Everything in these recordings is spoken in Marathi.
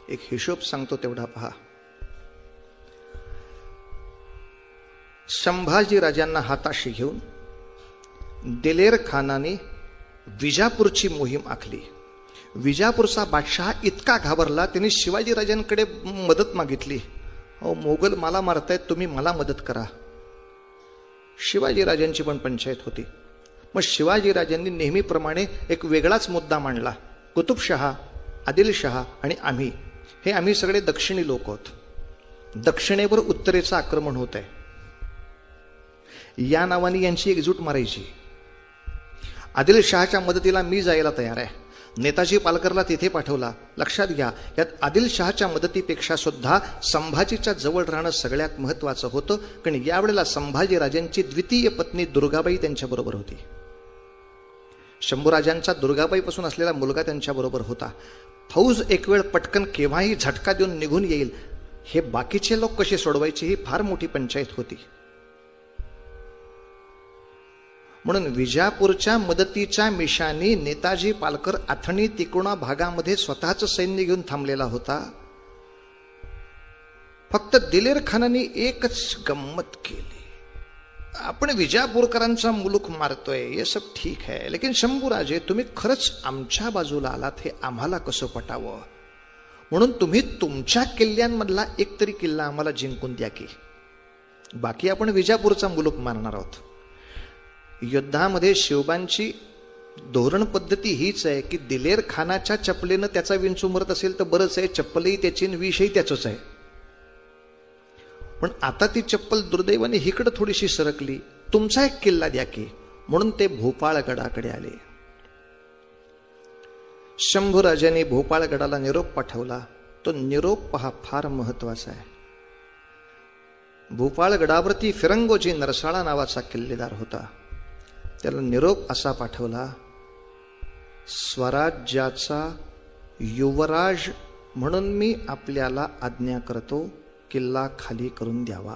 एक हिशोब सांगतो तेवढा पहा. संभाजी राजांना हाताशी घेऊन दिलेर खानाने विजापूरची मोहीम आखली. विजापूरचा बादशाह इतका घाबरला, त्यांनी शिवाजी राजांकडे मदत मागितली. अहो मोगल मला मारतायत, तुम्ही मला मदत करा. शिवाजी राजांची पण पंचायत होती. मग शिवाजी राजांनी नेहमीप्रमाणे एक वेगळाच मुद्दा मांडला. कुतुबशहा, आदिलशहा आणि आम्ही सगळे दक्षिणी लोक आहोत. दक्षिणेवर उत्तरेचं आक्रमण होत आहे, या नावाने यांची एकजूट मारायची. आदिलशहाच्या मदतीला मी जायला तयार आहे. नेताजी पालकरला तिथे पाठवला. लक्षात घ्या, यात आदिलशहाच्या मदतीपेक्षा सुद्धा संभाजीच्या जवळ राहणं सगळ्यात महत्वाचं होतं, कारण यावेळेला संभाजी राजांची द्वितीय पत्नी दुर्गाबाई त्यांच्याबरोबर होती. शंभूराजांचा दुर्गाबाईपासून असलेला मुलगा त्यांच्याबरोबर होता. फौज एक वेळ पटकन केव्हाही झटका देऊन निघून येईल, हे बाकीचे लोक कसे सोडवायचे ही फार मोठी पंचायत होती. म्हणून विजापूरच्या मदतीच्या मिशानी नेताजी पालकर आथणी तिकोणा भागामध्ये स्वतःच सैन्य घेऊन थांबलेला होता. फक्त दिलेर खानाने एकच गंमत केली. आपण विजापूरकरांचा मुलूक मारतोय, हे सब ठीक है, लेकिन शंभूराजे तुम्ही खरंच आमच्या बाजूला आलात हे आम्हाला कसं पटावं, म्हणून तुम्ही तुमच्या किल्ल्यांमधला एक तरी किल्ला आम्हाला जिंकून द्या की, बाकी आपण विजापूरचा मुलूक मारणार आहोत. युद्धामध्ये शिवबांची धोरण पद्धती हीच आहे की दिलेर खानाच्या चपलेनं त्याचा विंचू मरत असेल तर बरंच आहे, चप्पलही त्याची विषही त्याचंच आहे. पण आता ती चप्पल दुर्दैवाने इकडं थोडीशी सरकली, तुमचा एक किल्ला द्या की, म्हणून ते भोपाळगडाकडे आले. शंभूराजांनी भोपाळगडाला निरोप पाठवला. तो निरोप पहा फार महत्वाचा आहे. भोपाळगडावरती फिरंगोजी नरसाळा नावाचा किल्लेदार होता. त्याला निरोप असा पाठवला, स्वराज्याचा युवराज म्हणून मी आपल्याला आज्ञा करतो, किल्ला खाली करून द्यावा.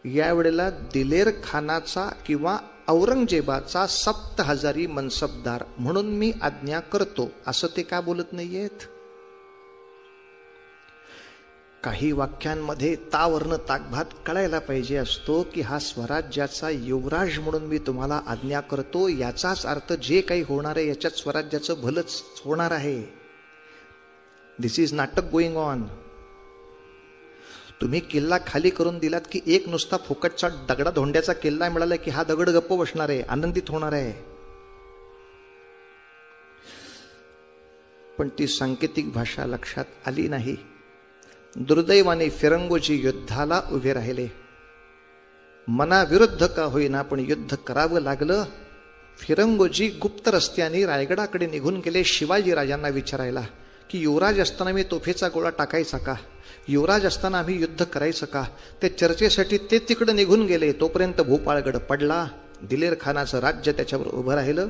यावेळेला दिलेर खानाचा किंवा औरंगजेबाचा 7000 मनसबदार म्हणून मी आज्ञा करतो असं ते का बोलत नाहीयेत? काही वाक्यांमध्ये तावर्ण ताकभात कळायला पाहिजे असतो की हा स्वराज्याचा युवराज म्हणून मी तुम्हाला आज्ञा करतो, याचाच अर्थ जे काही होणार आहे याच्यात स्वराज्याचं भलंच होणार आहे. दिस इज नाटक गोइंग ऑन. तुम्ही किल्ला खाली करून दिलात की एक नुसता फुकटचा दगडा धोंड्याचा किल्ला मिळाला की हा दगड गप्प बसणार आहे, आनंदित होणार आहे. पण ती सांकेतिक भाषा लक्षात आली नाही. दुर्दैवाने फिरंगोजी युद्धाला उभे राहिले. मनाविरुद्ध का होईना पण युद्ध करावं लागलं. फिरंगोजी गुप्त रस्त्याने रायगडाकडे निघून गेले शिवाजी राजांना विचारायला की युवराज असताना मी तोफेचा गोळा टाकायचा का, युवराज असताना आम्ही युद्ध करायचं का. त्या चर्चेसाठी ते तिकडे निघून गेले. तोपर्यंत भोपाळगड पडला. दिलेर खानाचं राज्य त्याच्यावर उभं राहिलं.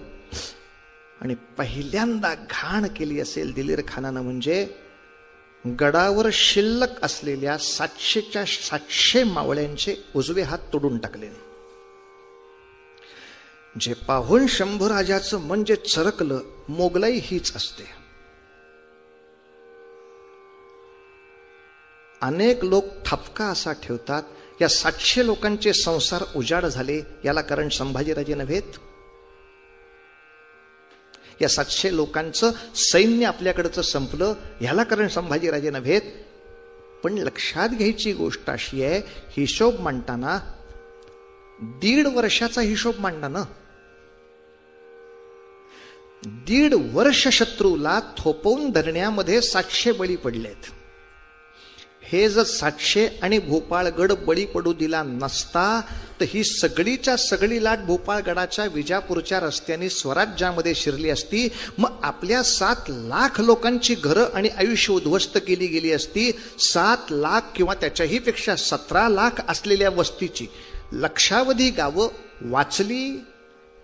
आणि पहिल्यांदा घाण केली असेल दिलेर खानानं म्हणजे गडावर शिल्लक असलेल्या 700च्या 700 मावळ्यांचे उजवे हात तोडून टाकले. जे पाहून शंभूराजाचं मन जे चरकलं, मोगलाई हीच असते. अनेक लोक ठपका असा ठेवतात या 700 लोकांचे संसार उजाड झाले, याला कारण संभाजीराजे नव्हेत. या 700 लोकांचं सैन्य आपल्याकडचं संपलं, ह्याला कारण संभाजीराजे नव्हेत. पण लक्षात घ्यायची गोष्ट अशी आहे, हिशोब मांडताना 1.5 वर्षाचा हिशोब मांडा ना. 1.5 वर्ष शत्रूला थोपवून धरण्यामध्ये 700 बळी पडलेत. हे जर 700 आणि भोपाळगड बळी पडू दिला नसता तर ही सगळीच्या सगळी लाट भोपाळगडाच्या विजापूरच्या रस्त्याने स्वराज्यामध्ये शिरली असती. मग आपल्या 7 लाख लोकांची घरं आणि आयुष्य उद्ध्वस्त केली गेली असती. 7 लाख किंवा त्याच्याही पेक्षा 17 लाख असलेल्या वस्तीची लक्षावधी गावं वाचली,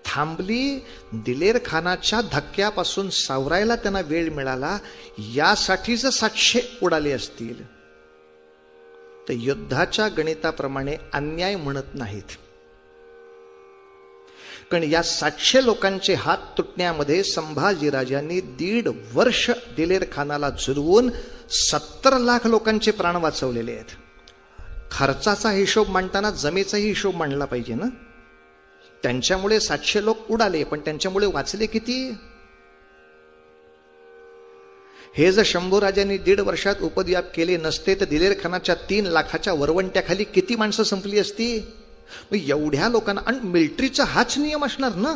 थांबली. दिलेर खानाच्या धक्क्यापासून सावरायला त्यांना वेळ मिळाला. यासाठी जर 700 उडाले असतील तर युद्धाच्या गणिताप्रमाणे अन्याय म्हणत नाहीत. कारण या 700 लोकांचे हात तुटण्यामध्ये संभाजीराजांनी 1.5 वर्ष दिलेर खानाला जुळवून 70 लाख लोकांचे प्राण वाचवलेले आहेत. खर्चाचा हिशोब मांडताना जमेचाही हिशोब मांडला पाहिजे ना. त्यांच्यामुळे 700 लोक उडाले, पण त्यांच्यामुळे वाचले किती? हे जर शंभूराजांनी 1.5 वर्षात उपद्व्याप केले नसते तर दिलेर खानाच्या 3 लाखाच्या वरवंट्याखाली किती माणसं संपली असती? एवढ्या लोकांना, आणि मिलिटरीचा हाच नियम असणार ना.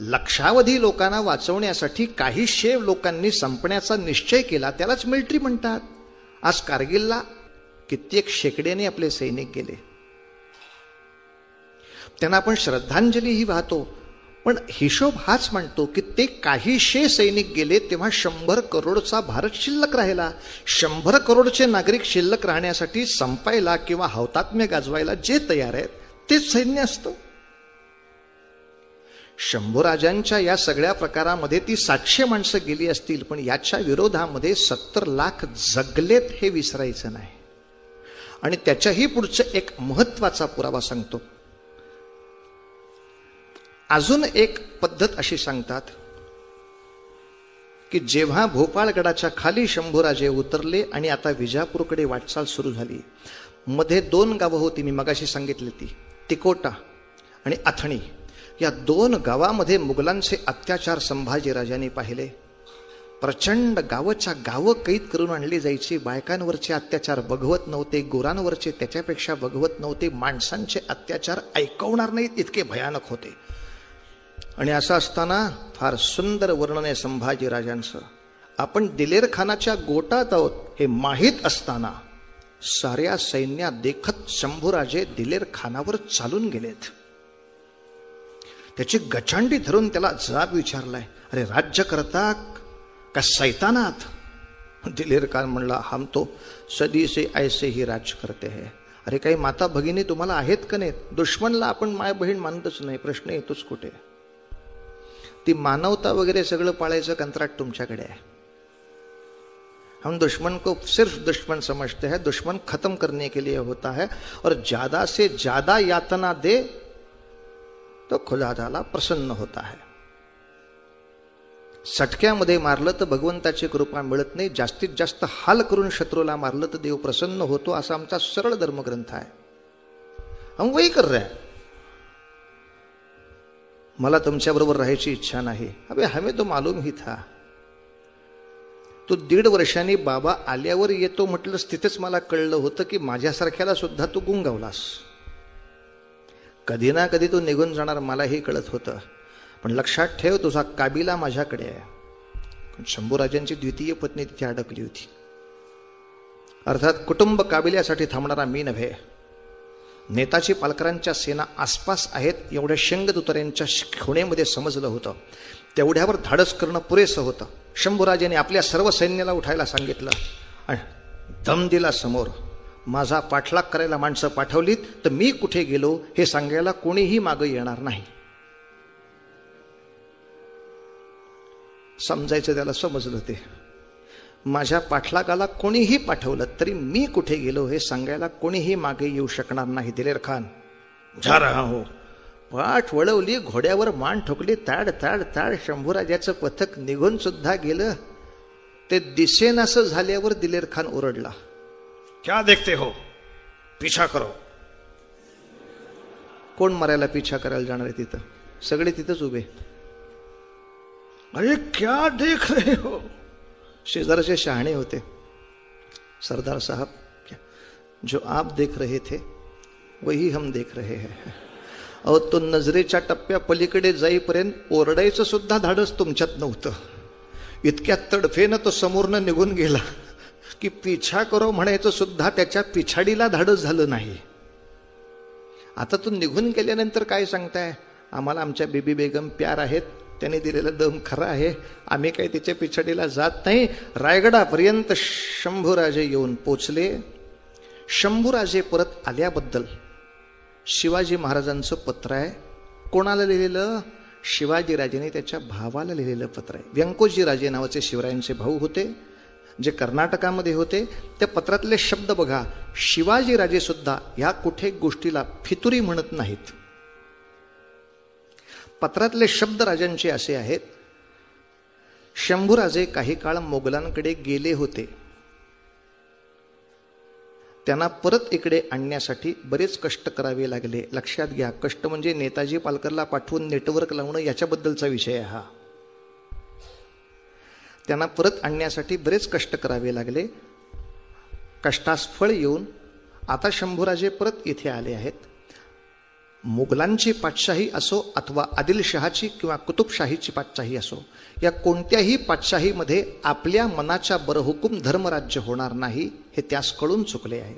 लक्षावधी लोकांना वाचवण्यासाठी काही शेव लोकांनी संपण्याचा निश्चय केला, त्यालाच मिलिटरी म्हणतात. आज कारगिलला कित्येक शेकड्याने आपले सैनिक गेले, त्यांना आपण श्रद्धांजलीही वाहतो, पण हिशोब हाच म्हणतो की ते काहीशे सैनिक गेले तेव्हा 100 करोडचा भारत शिल्लक राहिला. 100 करोडचे नागरिक शिल्लक राहण्यासाठी संपायला किंवा हौतात्म्य गाजवायला जे तयार आहेत तेच सैन्य असतं. शंभूराजांच्या या सगळ्या प्रकारामध्ये ती 700 माणसं गेली असतील, पण याच्या विरोधामध्ये 70 लाख जगलेत हे विसरायचं नाही. आणि त्याच्याही पुढचं एक महत्वाचा पुरावा सांगतो. अजून एक पद्धत अशी सांगतात की जेव्हा भोपाळगडाच्या खाली शंभूराजे उतरले आणि आता विजापूरकडे वाटचाल सुरू झाली, मध्ये 2 गावं होती, मी मगाशी सांगितली ती, तिकोटा आणि अथणी. या 2 गावामध्ये मुघलांचे अत्याचार संभाजीराजांनी पाहिले. प्रचंड गावच्या गावं कैद करून आणली जायची. बायकांवरचे अत्याचार बघवत नव्हते, गोरांवरचे त्याच्यापेक्षा बघवत नव्हते. माणसांचे अत्याचार ऐकवणार नाहीत इतके भयानक होते. आणि असं असताना फार सुंदर वर्णन आहे संभाजीराजांचं. आपण दिलेर खानाच्या गोटात आहोत हे माहीत असताना साऱ्या सैन्यात देखत शंभूराजे दिलेर खानावर चालून गेलेत. त्याची गचांडी धरून त्याला जाब विचारलाय, अरे राज्य करता का सैतानात? दिलेर खान म्हणला, हम तो सदी से ऐसे ही राज्य करते हैं. अरे काही माता भगिनी तुम्हाला आहेत का नाहीत? दुश्मनला आपण माय बहीण मानतच नाही, प्रश्न येतोच कुठे? ती मानवता वगैरे सगळं पाळायचं कंत्राट तुमच्याकडे आहे. हम दुश्मन को सिर्फ दुश्मन समझते हैं, दुश्मन खत्म करने के लिए होता है, और ज्यादा से ज्यादा यातना दे तो खुदा ताला प्रसन्न होता है. सटक्यामध्ये मारलं तर भगवंताची कृपा मिळत नाही, जास्तीत जास्त हाल करून शत्रूला मारलं तर देव प्रसन्न होतो, असा आमचा सरळ धर्मग्रंथ आहे. हम वही कर रहे हैं. मला तुमच्याबरोबर राहायची इच्छा नाही. अबे हमें तो मालूम ही था. तू 1.5 वर्षांनी बाबा आल्यावर येतो म्हटलंस, तिथेच मला कळलं होतं की माझ्यासारख्याला सुद्धा तू गुंगावलास. कधी ना कधी तू निघून जाणार मलाही कळत होतं, पण लक्षात ठेव तुझा काबिला माझ्याकडे आहे. शंभूराजांची द्वितीय पत्नी तिथे अडकली होती. अर्थात कुटुंब काबिल्यासाठी थांबणारा मी नव्हे. नेताजी पालकरांच्या सेना आसपास आहेत एवढ्या शेंगदुतऱ्यांच्या खुणेमध्ये समजलं होतं. तेवढ्यावर धाडस करणं पुरेसं होतं. शंभूराजांनी आपल्या सर्व सैन्याला उठायला सांगितलं आणि दम दिला समोर. माझा पाठलाग करायला माणसं पाठवलीत तर मी कुठे गेलो हे सांगायला कोणीही मागं येणार नाही. समजायचं त्याला समजलं ते. माझ्या पाठलागाला कोणीही पाठवलं तरी मी कुठे गेलो हे सांगायला कोणीही मागे येऊ शकणार नाही. दिलेर खान जा रहा हो. पाठ वळवली, घोड्यावर मान ठोकली, ताड ताड ताड शंभूराजाचं पथक निघून सुद्धा गेलं. ते दिसेनासं झाल्यावर दिलेर खान ओरडला, क्या देखते हो, पीछा करो. कोण मरायला पीछा करायला जाणार आहे? तिथं सगळे तिथंच उभे. अरे क्या देख रहे हो? शेजारचे शहाणे होते. सरदार साहब, जो आप देख रहे थे वही हम देख रहे हैं. अहो, तो नजरेच्या टप्प्या पलीकडे जाईपर्यंत ओरडायचं सुद्धा धाडस तुमच्यात नव्हतं. इतक्या तडफेनं तो समोरनं निघून गेला की पिछा करो म्हणायचं सुद्धा त्याच्या पिछाडीला धाडस झालं नाही. आता तू निघून गेल्यानंतर काय सांगताय? आम्हाला आमच्या बीबी बेगम प्यार आहेत, त्याने दिलेला दम खरा आहे, आम्ही काही तिच्या पिछाडीला जात नाही. रायगडापर्यंत शंभूराजे येऊन पोचले. शंभूराजे परत आल्याबद्दल शिवाजी महाराजांचं पत्र आहे. कोणाला लिहिलेलं? शिवाजीराजेने त्याच्या भावाला लिहिलेलं पत्र आहे. व्यंकोजी राजे नावाचे शिवरायांचे भाऊ होते, जे कर्नाटकामध्ये होते. त्या पत्रातले शब्द बघा. शिवाजीराजे सुद्धा या कुठे गोष्टीला फितुरी म्हणत नाहीत. पत्रातले शब्द राजांचे असे आहेत, शंभूराजे काही काळ मोगलांकडे गेले होते. त्यांना परत इकडे आणण्यासाठी बरेच कष्ट करावे लागले. लक्षात घ्या, कष्ट म्हणजे नेताजी पालकरला पाठवून नेटवर्क लावणं याच्याबद्दलचा विषय हा. त्यांना परत आणण्यासाठी बरेच कष्ट करावे लागले. कष्टास फळ येऊन आता शंभूराजे परत इथे आले आहेत. मुघलांची पातशाही असो अथवा आदिलशहाची किंवा कुतुबशाहीची पातशाही असो, या कोणत्याही पातशाहीमध्ये आपल्या मनाच्या बरहुकूम धर्मराज्य होणार नाही हे त्यास कळून चुकले आहे.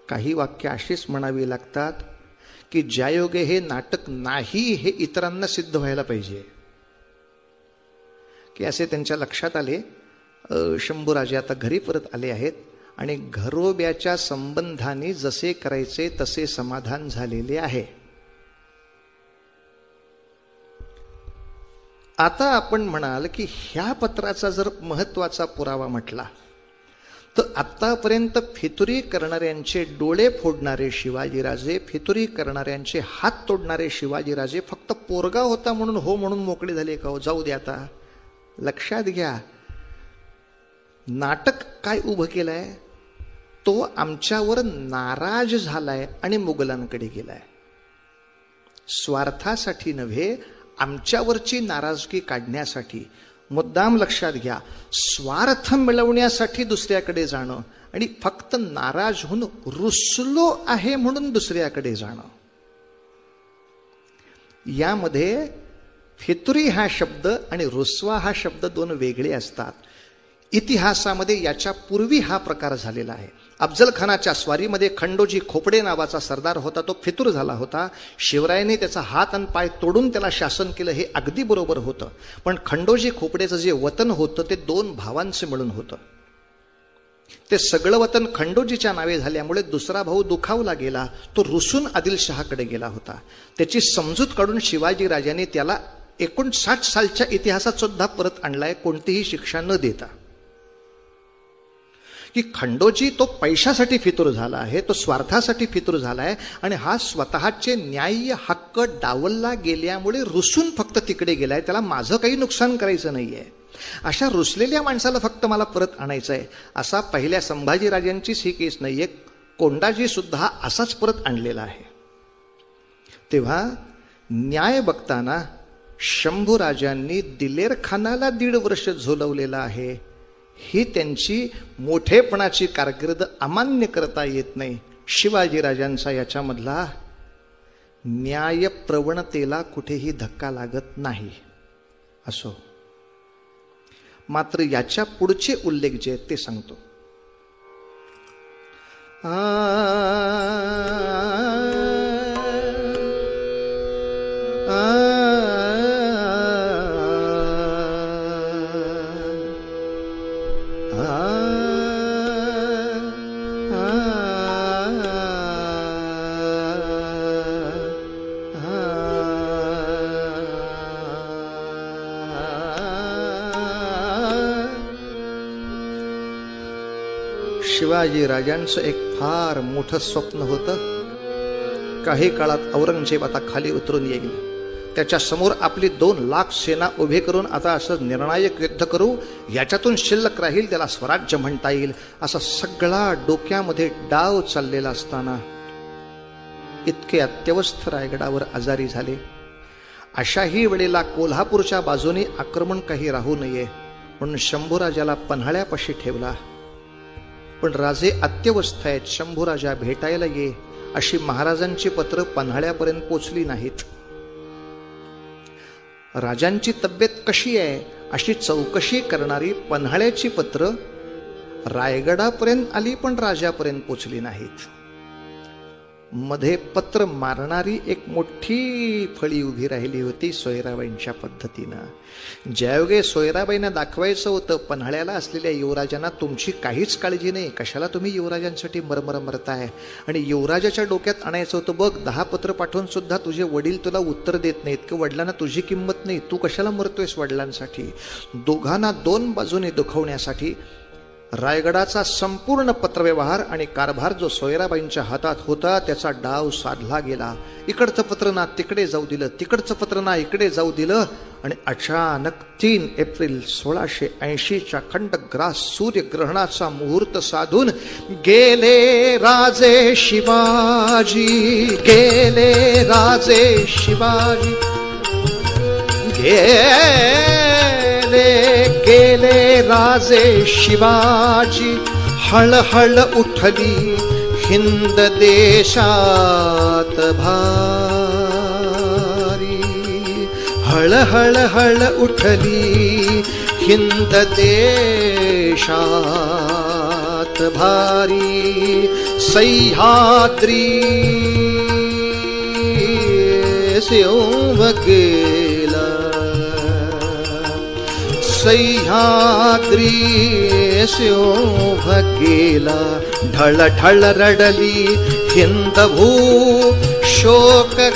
काही वाक्य अशीच म्हणावी लागतात की ज्यायोगे हे नाटक नाही हे इतरांना सिद्ध व्हायला पाहिजे, की असे त्यांच्या लक्षात आले. शंभूराजे आता घरी परत आले आहेत आणि घरोब्याच्या संबंधाने जसे करायचे तसे समाधान झालेले आहे. आता आपण म्हणाल की ह्या पत्राचा जर महत्वाचा पुरावा म्हटला तर आतापर्यंत फितुरी करणाऱ्यांचे डोळे फोडणारे शिवाजीराजे, फितुरी करणाऱ्यांचे हात तोडणारे शिवाजीराजे फक्त पोरगा होता म्हणून हो म्हणून मोकळे झाले का? हो, जाऊ दे. आता लक्षात घ्या, नाटक काय उभं केलंय, तो आमच्यावर नाराज झालाय आणि मुघलांकडे गेलाय. स्वार्थासाठी नव्हे, आमच्यावरची नाराजगी काढण्यासाठी. मुद्दाम लक्षात घ्या, स्वार्थ मिळवण्यासाठी दुसऱ्याकडे जाणं आणि फक्त नाराज होऊन रुसलो आहे म्हणून दुसऱ्याकडे जाणं, यामध्ये फितुरी हा शब्द आणि रुसवा हा शब्द दोन वेगळे असतात. इतिहासामध्ये याच्या पूर्वी हा प्रकार झालेला आहे. अफजल खानाच्या स्वारीमध्ये खंडोजी खोपडे नावाचा सरदार होता, तो फितूर झाला होता. शिवरायाने त्याचा हात आणि पाय तोडून त्याला शासन केलं, हे अगदी बरोबर होतं. पण खंडोजी खोपडेचं जे वतन होतं ते दोन भावांचे मिळून होतं. ते सगळं वतन खंडोजीच्या नावे झाल्यामुळे दुसरा भाऊ दुखावला गेला, तो रुसून आदिलशहाकडे गेला होता. त्याची समजूत काढून शिवाजी राजाने त्याला 59 सालच्या इतिहासात सुद्धा परत आणलाय, कोणतीही शिक्षा न देता. की खंडोजी तो पैशासाठी फितूर झाला आहे, तो स्वार्थासाठी फितूर झाला आहे आणि हा स्वतःचे न्याय्य हक्क डावलला गेल्यामुळे रुसून फक्त तिकडे गेलाय. त्याला माझं काही नुकसान करायचं नाहीये. अशा रुसलेल्या माणसाला फक्त मला परत आणायचं आहे. असा पहिल्या संभाजीराजांचीच ही केस नाहीये, कोंडाजी सुद्धा असाच परत आणलेला आहे. तेव्हा न्याय बघताना शंभूराजांनी दिलेर खानाला 1.5 वर्ष झोलवलेला आहे. ही त्यांची मोठेपणाची कारकीर्द अमान्य करता येत नाही. शिवाजीराजांचा याच्यामधला न्याय प्रवणतेला कुठेही धक्का लागत नाही. असो, मात्र याच्या पुढचे उल्लेख जे आहेत ते सांगतो. शिवाजी राजांचं एक फार मोठं स्वप्न होतं. काही काळात औरंगजेब आता खाली उतरून येईल, त्याच्या समोर आपली 2 लाख सेना उभी करून आता असं निर्णायक युद्ध करू, याच्यातून शिल्लक राहील त्याला स्वराज्य म्हणता येईल, असा सगळा डोक्यामध्ये डाव चाललेला असताना इतके अत्यवस्थ रायगडावर आजारी झाले. अशाही वेळेला कोल्हापूरच्या बाजूने आक्रमण काही राहू नये म्हणून शंभूराजाला पन्हाळ्यापाशी ठेवला. पण राजे अत्यवस्थ आहेत, शंभूराजा भेटायला ये अशी महाराजांची पत्र पन्हाळ्यापर्यंत पोचली नाहीत. राजांची तब्येत कशी आहे अशी चौकशी करणारी पन्हाळ्याची पत्र रायगडापर्यंत आली पण राजापर्यंत पोचली नाहीत. मध्ये पत्र मारणारी एक मोठी फळी उभी राहिली होती सोयराबाईंच्या पद्धतीनं. ज्यायोगे सोयराबाईंना दाखवायचं होतं पन्हाळ्याला असलेल्या युवराजांना, तुमची काहीच काळजी नाही, कशाला तुम्ही युवराजांसाठी मरमर मरताय, आणि युवराजाच्या डोक्यात आणायचं होतं, बघ 10 पत्र पाठवून सुद्धा तुझे वडील तुला उत्तर देत नाहीत, की वडिलांना तुझी किंमत नाही, तू कशाला मरतोयस वडिलांसाठी. दोघांना 2 बाजूने दुखवण्यासाठी रायगडाचा संपूर्ण पत्रव्यवहार आणि कारभार जो सोयराबाईंच्या हातात होता त्याचा डाव साधला गेला. इकडचं पत्र ना तिकडे जाऊ दिलं, तिकडचं पत्र ना इकडे जाऊ दिलं आणि अचानक 3 एप्रिल 1680च्या खंडग्रास सूर्यग्रहणाचा मुहूर्त साधून गेले राजे शिवाजी, गेले राजे शिवाजी, गेले राजे शिवाजी. हळहळ उठली हिंद देशात भारी, हळहळ हळ उठली हिंद देशात भारी. सह्याद्री गेला, सह्याद्री गेला. ढळ ढळ रडली हिंद भू शोककारी,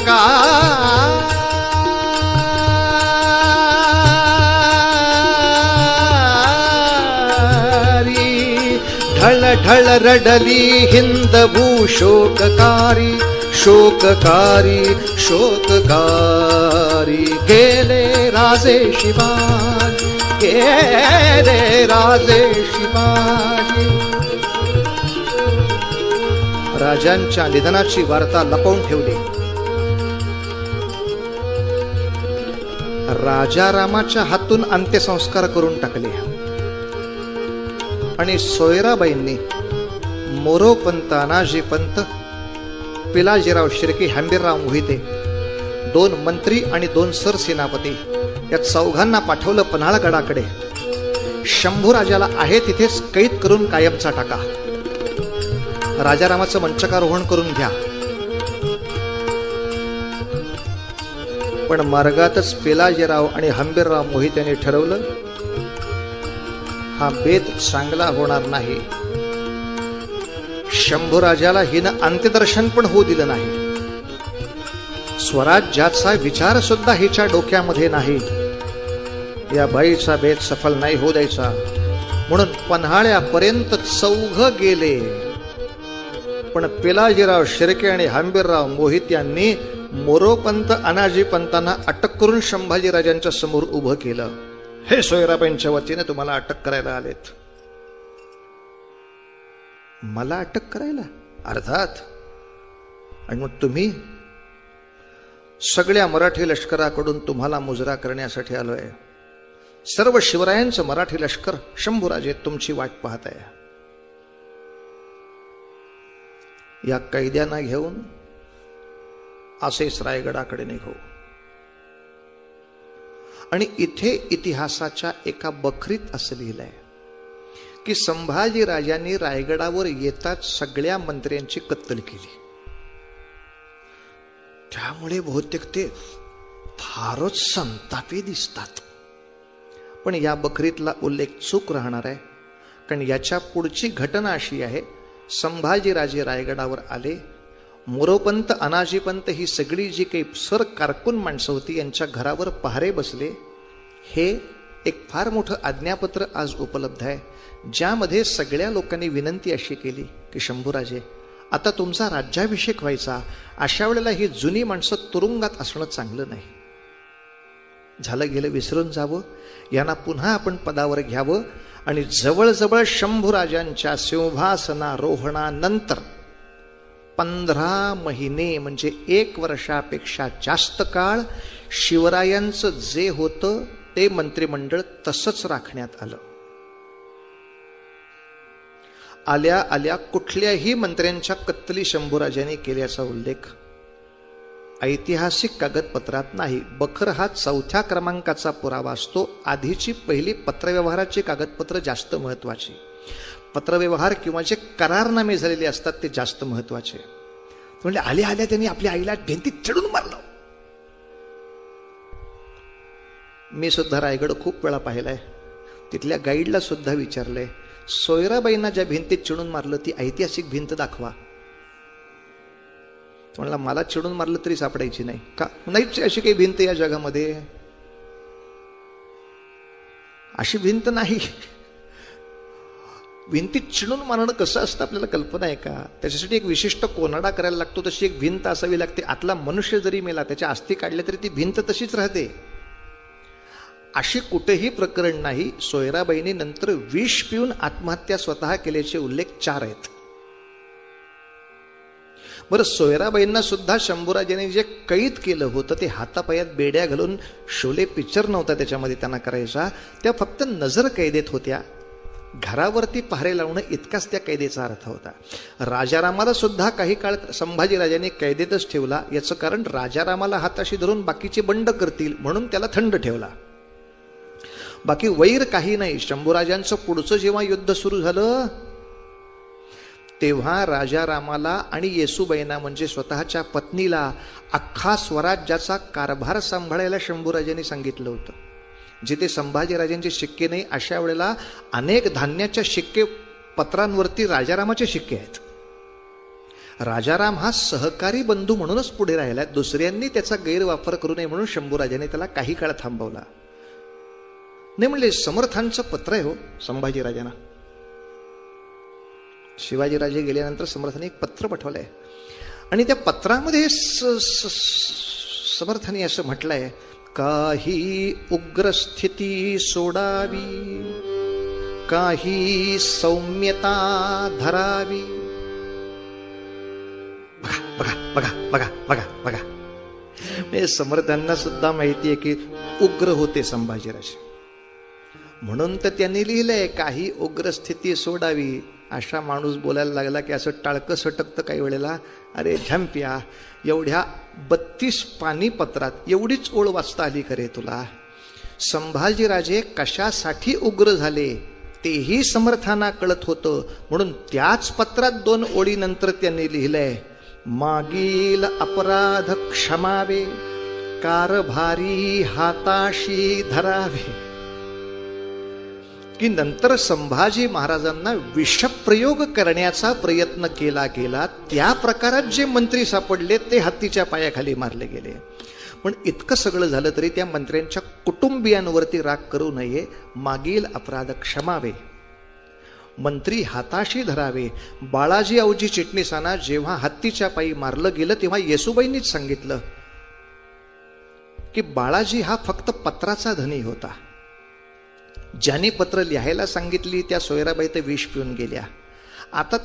ढळ ढळ रडली हिंद भू शोककारी, शोककारी शोककारी. गेले राजे शिवाजी, गेले राजे शिवाजी. राजांच्या निधनाची वार्ता लपवून ठेवली. राजारामाच्या हातून अंत्यसंस्कार करून टाकले आणि सोयराबाईंनी मोरोपंत, अनाजी पंत, पिलाजीराव शिर्के, हंबीरराव मोहिते, 2 मंत्री आणि 2 सरसेनापती या चौघांना पाठवलं पन्हाळगडाकडे. शंभूराजाला आहे तिथेच कैद करून कायमचा टाका, राजारामाचं मंचकारोहण करून घ्या. पण मार्गातच पिलाजीराव आणि हंबीरराव मोहित्यांनी ठरवलं हा बेत चांगला होणार नाही. शंभूराजाला हिनं अंत्यदर्शन पण होऊ दिलं नाही. स्वराज्याचा विचार सुद्धा हिच्या डोक्यामध्ये नाही. या बाईचा बेत सफल नाही होऊ द्यायचा म्हणून पन्हाळ्यापर्यंत 4 गेले. पण पिलाजीराव शिर्के आणि हंबीरराव मोहित यांनी मोरोपंत, अनाजी पंतांना अटक करून संभाजीराजांच्या समोर उभं केलं. हे सोयराबाईंच्या वतीने तुम्हाला अटक करायला आलेत. मला अटक करायला? अर्थात. आणि मग तुम्ही? सगळ्या मराठी लष्कराकडून तुम्हाला मुजरा करण्यासाठी आलोय. सर्व शिवरायांचं मराठी लष्कर शंभूराजे तुमची वाट पाहत आहे. या कैद्यांना घेऊन असेच रायगडाकडे निघू. आणि इथे इतिहासाच्या एका बखरीत असं लिहिलंय की संभाजी राजांनी रायगडावर येताच सगळ्या मंत्र्यांची कत्तल केली. त्यामुळे बहुतेक ते फारच संतापी दिसतात. पण या बखरीतला उल्लेख चूक राहणार आहे, कारण याच्या पुढची घटना अशी आहे. संभाजीराजे रायगडावर आले. मोरोपंत, अनाजीपंत ही सगळी जी काही सर कारकून माणसं होती यांच्या घरावर पहारे बसले. हे एक फार मोठं आज्ञापत्र आज उपलब्ध आहे, ज्यामध्ये सगळ्या लोकांनी विनंती अशी केली की शंभूराजे, आता तुमचा राज्याभिषेक व्हायचा, अशा वेळेला ही जुनी माणसं तुरुंगात असणं चांगलं नाही. झालं गेलं विसरून जावं, यांना पुन्हा आपण पदावर घ्यावं आणि जवळजवळ शंभूराजांच्या सिंहासनारोहणानंतर 15 महिने म्हणजे 1 वर्षापेक्षा जास्त काळ शिवरायांचं जे होतं ते मंत्रिमंडळ तसंच राखण्यात आलं. आल्या आल्या कुठल्याही मंत्र्यांच्या कत्तली शंभूराजांनी केल्याचा उल्लेख ऐतिहासिक कागदपत्रात नाही. बखर हा 4थ्या क्रमांकाचा पुरावा असतो. आधीची पहिली पत्रव्यवहाराची कागदपत्र जास्त महत्वाची. पत्रव्यवहार किंवा जे करारनामे झालेले असतात ते जास्त महत्वाचे. म्हणजे आल्या आल्या त्यांनी आपल्या आईला भिंतीत चिडून मारलं. मी सुद्धा रायगड खूप वेळा पाहिलाय. तिथल्या गाईडला सुद्धा विचारलंय, सोयराबाईंना ज्या भिंतीत चिडून मारलं ती ऐतिहासिक भिंत दाखवा. म्हणला मला चिडून मारलं तरी सापडायची नाही. का नाहीच अशी काही भिंत या जगामध्ये? अशी भिंत नाही भिंतीत चिणून मारणं कसं असतं आपल्याला कल्पना आहे का? त्याच्यासाठी एक विशिष्ट कोनाडा करायला लागतो, तशी एक भिंत असावी लागते. आतला मनुष्य जरी मेला, त्याच्या अस्थी काढले तरी ती भिंत तशीच राहते. अशी कुठेही प्रकरण नाही. सोयराबाईंनी नंतर विष पिऊन आत्महत्या स्वतः केल्याचे उल्लेख 4 आहेत. बरं, सोयराबाईंना सुद्धा शंभूराजांनी जे कैद केलं होतं ते हातापायात बेड्या घालून, शोले पिक्चर नव्हता त्याच्यामध्ये त्यांना करायचा, त्या फक्त नजर कैदेत होत्या. घरावरती पहारे लावणं इतकाच त्या कैदेचा अर्थ होता. राजारामाला सुद्धा काही काळ संभाजीराजांनी कैदेतच ठेवला. याचं कारण राजारामाला हाताशी धरून बाकीचे बंड करतील म्हणून त्याला थंड ठेवला. बाकी वैर काही नाही. शंभूराजांचं पुढचं जेव्हा युद्ध सुरू झालं तेव्हा राजारामाला आणि येसूबाईंना म्हणजे स्वतःच्या पत्नीला अख्खा स्वराज्याचा कारभार सांभाळायला शंभूराजांनी सांगितलं होतं. जिथे संभाजीराजांचे शिक्के नाही अशा वेळेला अनेक धान्याच्या शिक्के पत्रांवरती राजारामाचे शिक्के आहेत. राजाराम हा सहकारी बंधू म्हणूनच पुढे राहिला. दुसऱ्यांनी त्याचा गैरवापर करू नये म्हणून शंभूराजांनी त्याला काही काळ थांबवला. नाही म्हणले समर्थांचं पत्र आहे हो संभाजीराजांना. शिवाजीराजे गेल्यानंतर समर्थांनी एक पत्र पाठवलंय आणि त्या पत्रामध्ये समर्थांनी असं म्हटलंय, काही उग्रस्थिती सोडावी, काही सौम्यता धरावी. बघा बघा बघा बघा बघा बघा, समर्थांना सुद्धा माहिती आहे की उग्र होते संभाजीराजे, म्हणून तर त्यांनी लिहिलंय काही उग्रस्थिती सोडावी. अशा माणूस बोलायला लागला की असं टाळकं सटकतं काही वेळेला. अरे झंप्या, एवढ्या 32 पानिपत्रात एवढीच ओळ वाचता आली खरे तुला? संभाजीराजे कशासाठी उग्र झाले तेही समर्थांना कळत होतं, म्हणून त्याच पत्रात 2 ओळीनंतर त्यांनी लिहिलंय, मागील अपराध क्षमावे, कारभारी हाताशी धरावे. की नंतर संभाजी महाराजांना विषप्रयोग करण्याचा प्रयत्न केला गेला. त्या प्रकारात जे मंत्री सापडले ते हत्तीच्या पायाखाली मारले गेले. पण इतकं सगळं झालं तरी त्या मंत्र्यांच्या कुटुंबियांवरती राग करू नये. मागील अपराध क्षमावे, मंत्री हाताशी धरावे. बाळाजी औजी चिटणीसांना जेव्हा हत्तीच्या पायी मारलं गेलं तेव्हा येसूबाईंनीच सांगितलं की बाळाजी हा फक्त पत्राचा धनी होता. ज्याने पत्र लिहायला सांगितली त्या सोयराबाई ते विष पिऊन गेल्या. आता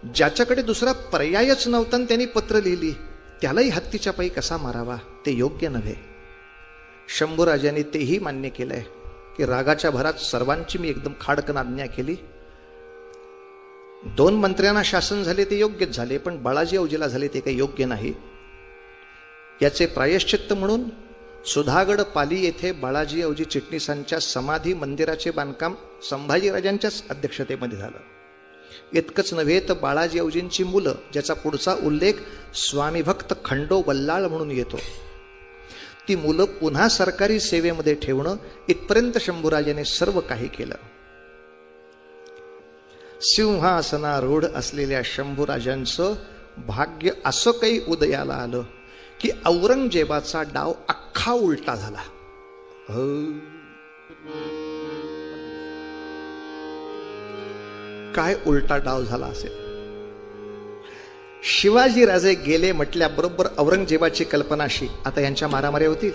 ज्याच्याकडे दुसरा पर्यायच नव्हता त्यांनी पत्र लिहिली, त्यालाही हत्तीच्या पायी कसा मारावा ते योग्य नव्हे. शंभूराजांनी तेही मान्य केलंय की रागाच्या भरात सर्वांची मी एकदम खाडकन आज्ञा केली. 2 मंत्र्यांना शासन झाले ते योग्यच झाले, पण बाळाजी औजीला झाले ते काही योग्य नाही. याचे प्रायश्चित्त म्हणून सुधागड पाली येथे बाळाजी औजी चिटणीसांच्या समाधी मंदिराचे बांधकाम संभाजीराजांच्याच अध्यक्षतेमध्ये झालं. इतकंच नव्हे तर बाळाजी औजींची मुलं, ज्याचा पुढचा उल्लेख स्वामीभक्त खंडो बल्लाळ म्हणून येतो, ती मुलं पुन्हा सरकारी सेवेमध्ये ठेवणं इथपर्यंत शंभूराजाने सर्व काही केलं. सिंहासनारूढ असलेल्या शंभूराजांचं भाग्य असं काही उदयाला आलं की औरंगजेबाचा डाव अख्खा उलटा झाला. काय उलटा डाव झाला असेल? शिवाजीराजे गेले म्हटल्याबरोबर औरंगजेबाची कल्पना अशी, आता यांच्या मारामाऱ्या होतील.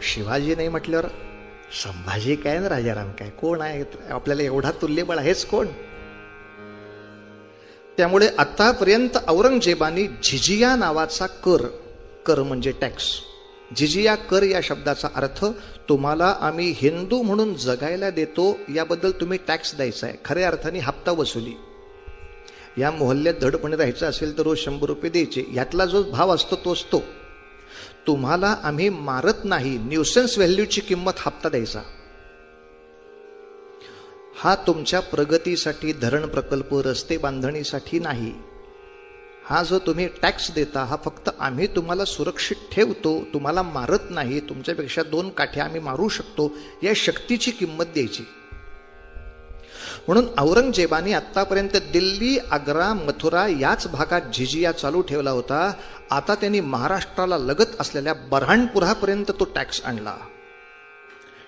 शिवाजी नाही म्हटल्यावर संभाजी काय ना राजाराम काय, कोण आहे आपल्याला एवढा तुल्यबळ आहेच कोण? त्यामुळे आतापर्यंत औरंगजेबाने झिजिया नावाचा कर म्हणजे टॅक्स, झिजिया कर या शब्दाचा अर्थ तुम्हाला आम्ही हिंदू म्हणून जगायला देतो याबद्दल तुम्ही टॅक्स द्यायचा आहे, खऱ्या अर्थाने हप्ता वसुली. या मोहल्ल्यात धडपणे राहायचं असेल तर रोज 100 रुपये द्यायचे, यातला जो भाव असतो तोच तो. तुम्हाला आम्ही मारत नाही, न्यूसेन्स व्हॅल्यूची किंमत हप्ता द्यायचा. हा तुमच्या प्रगतीसाठी, धरण प्रकल्प, रस्ते बांधणीसाठी नाही. हा जो तुम्ही टॅक्स देता हा फक्त आम्ही तुम्हाला सुरक्षित ठेवतो, तुम्हाला मारत नाही, तुमच्यापेक्षा 2 काठ्या आम्ही मारू शकतो या शक्तीची किंमत द्यायची. म्हणून औरंगजेबाने आतापर्यंत दिल्ली, आग्रा, मथुरा याच भागात झिजिया चालू ठेवला होता. आता त्यांनी महाराष्ट्राला लगत असलेल्या बऱ्हाणपुरापर्यंत तो टॅक्स आणला.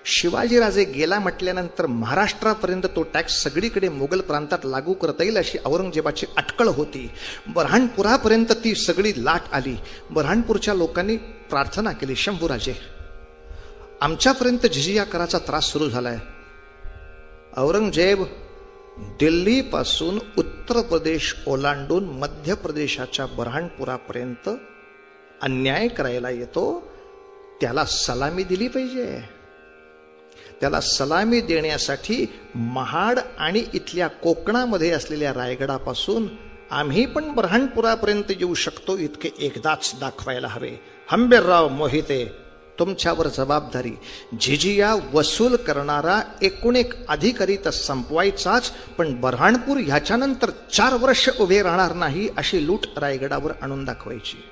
शिवाजीराजे गेला म्हटल्यानंतर महाराष्ट्रापर्यंत तो टॅक्स सगळीकडे मोगल प्रांतात लागू करता येईल अशी औरंगजेबाची अटकळ होती. बऱ्हाणपुरापर्यंत ती सगळी लाट आली. बऱ्हाणपूरच्या लोकांनी प्रार्थना केली, शंभूराजे आमच्यापर्यंत जिजिया कराचा त्रास सुरू झालाय. औरंगजेब दिल्लीपासून उत्तर प्रदेश ओलांडून मध्य प्रदेशाच्या बऱ्हाणपुरापर्यंत अन्याय करायला येतो, त्याला सलामी दिली पाहिजे. त्याला सलामी देण्यासाठी महाड आणि इथल्या कोकणामध्ये असलेल्या रायगडापासून आम्ही पण बऱ्हाणपुरापर्यंत येऊ शकतो इतके एकदाच दाखवायला हवे. हंबीरराव मोहिते, तुमच्यावर जबाबदारी. जिजिया वसूल करणारा एकूण एक अधिकारी तर संपवायचाच, पण बऱ्हाणपूर ह्याच्यानंतर 4 वर्ष उभे राहणार नाही अशी लूट रायगडावर आणून दाखवायची.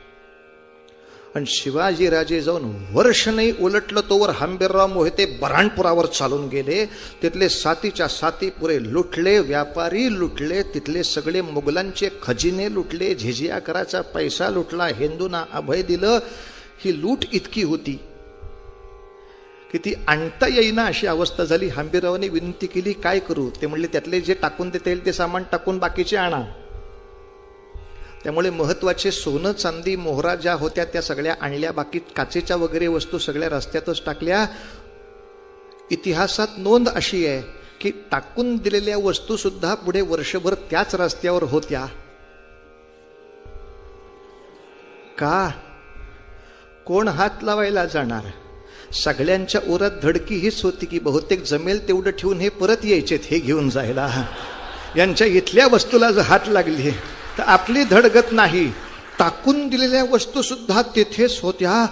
आणि शिवाजीराजे जाऊन वर्ष नाही उलटलं तोवर हंबीरराव मोहिते बऱ्हाणपुरावर चालून गेले. तिथले सातीच्या साती पुरे लुटले, व्यापारी लुटले, तिथले सगळे मुघलांचे खजिने लुटले, झिजिया कराचा पैसा लुटला, हिंदूंना अभय दिलं. ही लूट इतकी होती की ती आणता येईना अशी अवस्था झाली. हंबीररावांनी विनंती केली, काय करू? ते म्हणले, त्यातले जे टाकून देता येईल ते सामान टाकून बाकीचे आणा. त्यामुळे महत्वाचे सोनं चांदी मोहरा ज्या होत्या त्या सगळ्या आणल्या, बाकी काचेच्या वगैरे वस्तू सगळ्या रस्त्यातच टाकल्या. इतिहासात नोंद अशी आहे की टाकून दिलेल्या वस्तू सुद्धा पुढे वर्षभर त्याच रस्त्यावर होत्या. का? कोण हात लावायला जाणार? सगळ्यांच्या उरात धडकी हीच होती की बहुतेक जमेल तेवढं ठेवून हे परत यायचेत हे घेऊन जायला. यांच्या इथल्या वस्तूला जर हात लागली तर आपली धडगत नाही. टाकून दिलेल्या वस्तू सुद्धा तिथेच होत्या.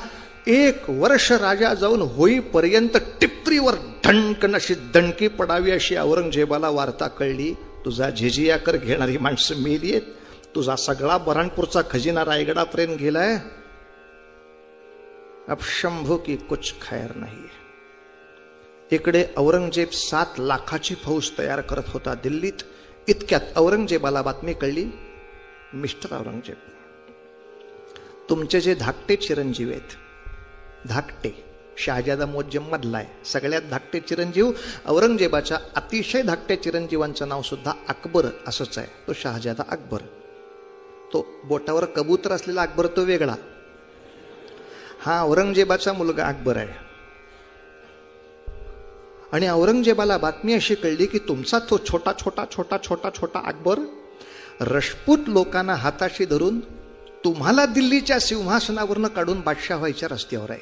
1 वर्ष राजा जाऊन होईपर्यंत टिपरीवर ढणकन अशी दणकी पडावी अशी औरंगजेबाला वार्ता कळली. तुझा झिजिया कर घेणारी माणसं मेलीत, तुझा सगळा बऱ्हाणपूरचा खजिना रायगडापर्यंत गेलाय. अब शंभू की कुछ खैर नाही. इकडे औरंगजेब 7 लाखाची फौज तयार करत होता दिल्लीत. इतक्यात औरंगजेबाला बातमी कळली, मिस्टर औरंगजेब, तुमचे जे धाकटे चिरंजीव आहेत, धाकटे शहाजादा मोज्जम मधलाय, सगळ्यात धाकटे चिरंजीव औरंगजेबाच्या अतिशय धाकट्या चिरंजीवांचं नाव सुद्धा अकबर असंच आहे. तो शहाजादा अकबर. तो बोटावर कबूतर असलेला अकबर तो वेगळा. हा औरंगजेबाचा मुलगा अकबर आहे. आणि औरंगजेबाला बातमी अशी कळली की तुमचा तो छोटा छोटा छोटा छोटा छोटा अकबर राजपूत लोकांना हाताशी धरून तुम्हाला दिल्लीच्या सिंहासनावरनं काढून बादशाह व्हायच्या रस्त्यावर आहे.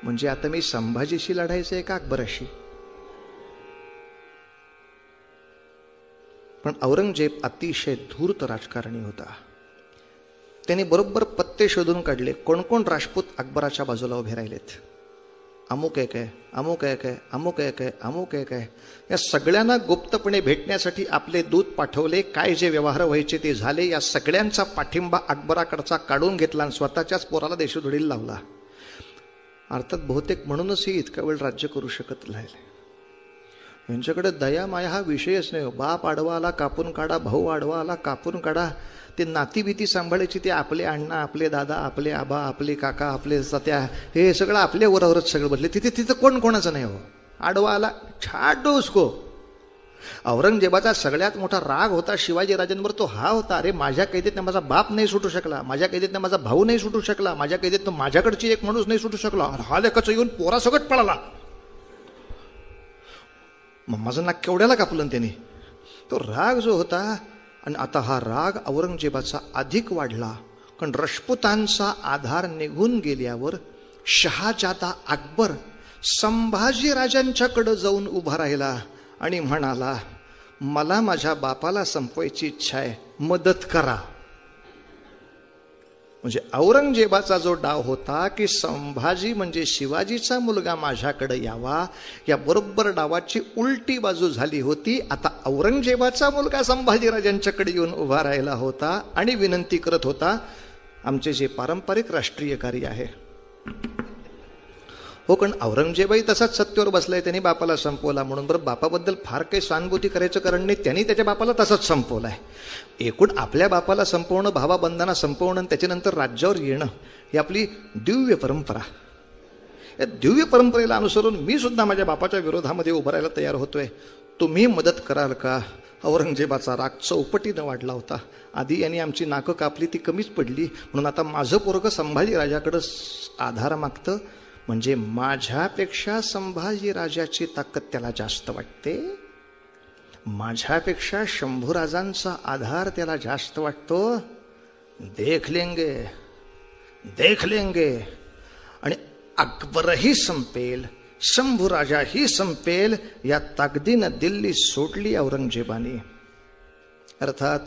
म्हणजे आता मी संभाजीशी लढायचंय का अकबराशी? पण औरंगजेब अतिशय धूर्त राजकारणी होता. त्याने बरोबर पत्ते शोधून काढले कोण कोण राजपूत अकबराच्या बाजूला उभे राहिलेत. अमुक एक आहे, अमुक एक आहे, अमुक एक आहे, अमुक एक आहे. या सगळ्यांना गुप्तपणे भेटण्यासाठी आपले दूत पाठवले. काय जे व्यवहार व्हायचे ते झाले. या सगळ्यांचा पाठिंबा अकबराकडचा काढून घेतला आणि स्वतःच्याच पोराला देशोधडीला लावला. अर्थात बहुतेक म्हणूनच ही इतका वेळ राज्य करू शकत राहिले. यांच्याकडे दया माया हा विषयच नाही. बाप आडवा आला कापून काढा, भाऊ आडवा आला कापून काढा. ते नातीबीती सांभाळायची, ते आपले अण्णा, आपले दादा, आपले आबा, आपले काका, आपले सत्या, हे सगळं आपल्या वरावरच सगळं बदले. तिथं कोण कोणाचं नाही हो. आडवा आला छाडो उसको. औरंगजेबाचा सगळ्यात मोठा राग होता शिवाजीराजांवर तो हा होता, अरे माझ्या कैदेतनं माझा बाप नाही सुटू शकला, माझ्या कैदेतनं माझा भाऊ नाही सुटू शकला, माझ्या कैदेतनं माझ्याकडची एक माणूस नाही सुटू शकला. हा लेखाचं येऊन पोरा सगट पळाला. मग माझं नाक केवढ्याला कापलं त्यांनी. तो राग जो होता. आणि आता हा राग औरंगजेबाचा अधिक वाढला. कारण राजपुतांचा आधार निघून गेल्यावर शहाजादा अकबर संभाजीराजांच्याकडे जाऊन उभा राहिला आणि म्हणाला, मला माझ्या बापाला संपवायची इच्छा आहे, मदत करा. म्हणजे औरंगजेबाचा जो डाव होता की संभाजी म्हणजे शिवाजीचा मुलगा माझ्याकडे यावा, या बरोबर डावाची उलटी बाजू झाली होती. आता औरंगजेबाचा मुलगा संभाजीराजांच्याकडे येऊन उभा राहिला होता आणि विनंती करत होता, आमचे जे पारंपरिक राष्ट्रीय कार्य आहे. हो, पण औरंगजेबही तसाच सत्तेवर बसलाय, त्यांनी बापाला संपवला म्हणून. बरं, बापाबद्दल फार काही सहानुभूती करायचं कारण नाही, त्यांनी त्याच्या बापाला तसंच संपवलाय. एकूण आपल्या बापाला संपवणं, भावाबंधांना संपवणं, त्याच्यानंतर राज्यावर येणं ही आपली दिव्य परंपरा. या दिव्य परंपरेला अनुसरून मी सुद्धा माझ्या बापाच्या विरोधामध्ये उभं राहायला तयार होतोय. तुम्ही मदत कराल का? औरंगजेबाचा राग चौपटीनं वाढला होता. आधी यांनी आमची नाकं कापली ती कमीच पडली, म्हणून आता माझं पोरगं संभाजी राजाकडं आधार मागतं. म्हणजे माझ्यापेक्षा संभाजी राजाची ताकद त्याला जास्त वाटते, माझ्यापेक्षा शंभूराजांचा आधार त्याला जास्त वाटतो. देख लेंगे. आणि अकबरही संपेल, शंभूराजाही संपेल या ताकदीनं दिल्ली सोडली औरंगजेबाने. अर्थात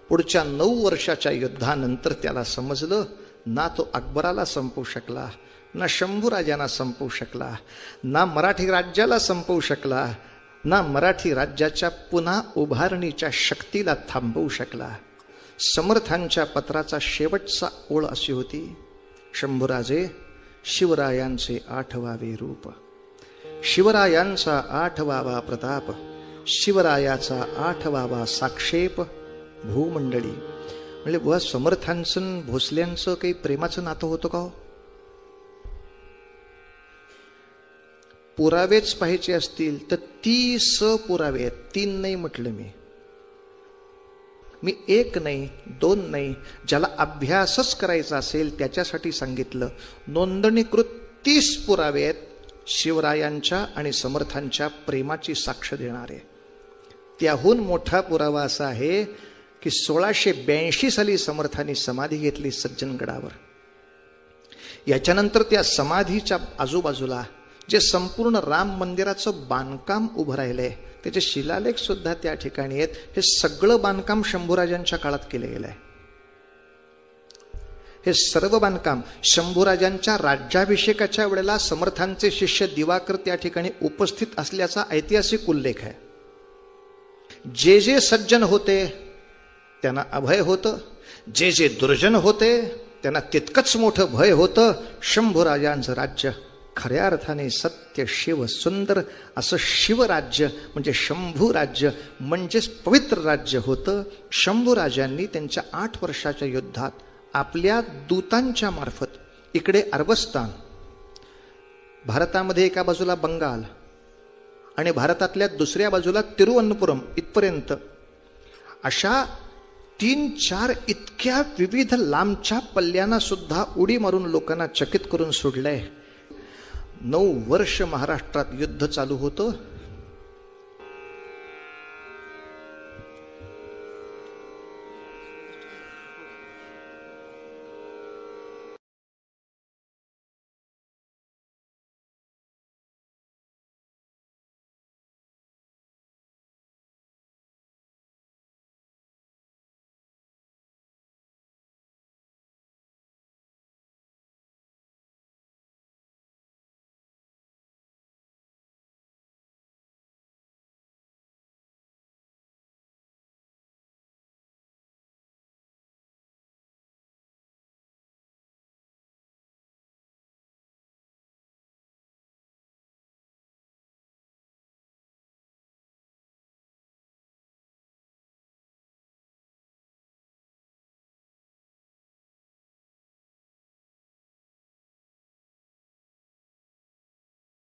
पुढच्या 9 वर्षाच्या युद्धानंतर त्याला समजलं, ना तो अकबराला संपवू शकला, ना शंभूराजांना संपवू शकला, ना मराठी राज्याला संपवू शकला, ना मराठी राज्याच्या पुन्हा उभारणीच्या शक्तीला थांबवू शकला. समर्थांच्या पत्राचा शेवटचा ओळ अशी होती: शंभूराजे शिवरायांचे 8वावे रूप, शिवरायांचा 8वावा प्रताप, शिवरायाचा 8वावा साक्षेप भूमंडळी. म्हणजे बुवा समर्थांचं भोसल्यांचं काही प्रेमाचं नातं होतं का? पुरावेच पाहायचे असतील तर 30 पुरावे आहेत. 3 नाही म्हटलं मी 1 नाही 2 नाही, ज्याला अभ्यासच करायचा असेल त्याच्यासाठी सांगितलं. नोंदणीकृत 30 पुरावे आहेत शिवरायांच्या आणि समर्थांच्या प्रेमाची साक्ष देणारे. त्याहून मोठा पुरावा असा आहे की 1682 साली समर्थांनी समाधी घेतली सज्जनगडावर. याच्यानंतर त्या समाधीच्या आजूबाजूला जे संपूर्ण राम मंदिराचं बांधकाम उभं राहिलंय त्याचे शिलालेख सुद्धा त्या ठिकाणी आहेत. हे सगळं बांधकाम शंभूराजांच्या काळात केलं गेलंय. हे सर्व बांधकाम शंभूराजांच्या राज्याभिषेकाच्या वेळेला समर्थांचे शिष्य दिवाकर त्या ठिकाणी उपस्थित असल्याचा ऐतिहासिक उल्लेख आहे. जे जे सज्जन होते त्यांना अभय होतं, जे जे दुर्जन होते त्यांना तितकंच मोठं भय होतं. शंभूराजांचं राज्य खऱ्या अर्थाने सत्य शिव सुंदर असं शिवराज्य म्हणजे शंभू राज्य म्हणजेच पवित्र राज्य होतं. शंभूराजांनी त्यांच्या 8 वर्षाच्या युद्धात आपल्या दूतांच्या मार्फत इकडे अरबस्तान, भारतामध्ये एका बाजूला बंगाल आणि भारतातल्या दुसऱ्या बाजूला तिरुवनंतपुरम इथपर्यंत अशा 3-4 इतक्या विविध लांबच्या पल्ल्यांना सुद्धा उडी मारून लोकांना चकित करून सोडलंय. 9 वर्ष महाराष्ट्रात युद्ध चालू होतं.